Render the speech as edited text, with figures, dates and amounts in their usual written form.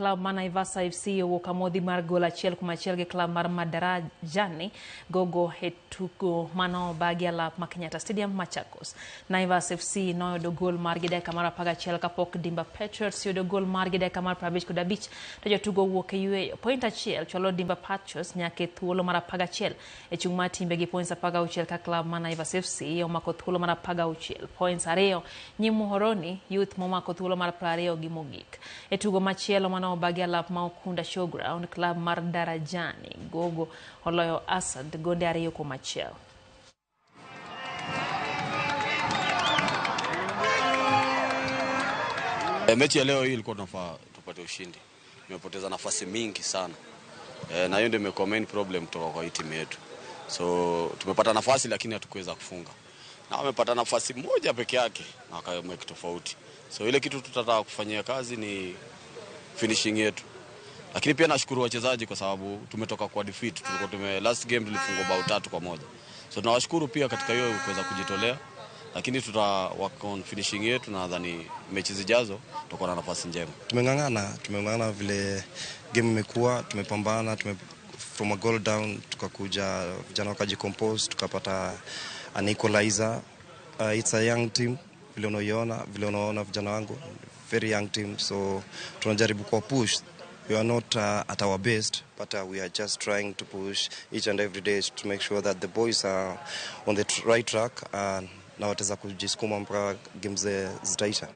club mana Ivasa FC wokamodhi mar gol achiel kuom achiel gi club mar Madarajani gogo hetugo mano bagia lap ma Kenyatta Stadium Machakos. Naivas FC noyudo gol mar gi dakika mar 11 kapok Dimba Patriots yudo gol mar gi dakika mar 55 to jotugo wuok e yueyo. Point achiel cholo Dimba Patriots nyake thuolo mar 11 e chung mar timbe gi points 16 ka club ma Naivas FC omako thuolo mar 16 points 2 nyim Muhoroni Youth momako thuolo mar 20 gi mogik. E tugo machielo mano bagia lap ma Ukunda Showground club mar Darajani gogo oloyo Asad gonde 2 kuom achiel. Mechi ya leo hii ilikuwa tunafaa tupate ushindi. Tumepoteza nafasi mingi sana. Na hiyo ndio imekuwa main problem kutoka kwa hii timu yetu. So tumepata nafasi lakini hatukuweza kufunga. Na wamepata nafasi moja peke yake na wakamake tofauti. So ile kitu tutataka kufanyia kazi ni finishing yetu. Lakini pia nashukuru wachezaji kwa sababu tumetoka kwa defeat. Last game tulifungwa bao 3-1. So tunawashukuru pia katika hiyo kuweza kujitolea. Lakini work on finishing yetu na nadhani mechi zijazo tutakuwa na nafasi njema. Tumengangana vile game imekuwa, tumepambana, from a goal down tukakuja vijana wakajicompose, tukapata an equalizer. It's a young team, vile unaona vijana wangu, very young team, so tunajaribu kwa push. We are not at our best, but we are just trying to push each and every day to make sure that the boys are on the right track na wataweza kujisukuma mpaka games zitaisha.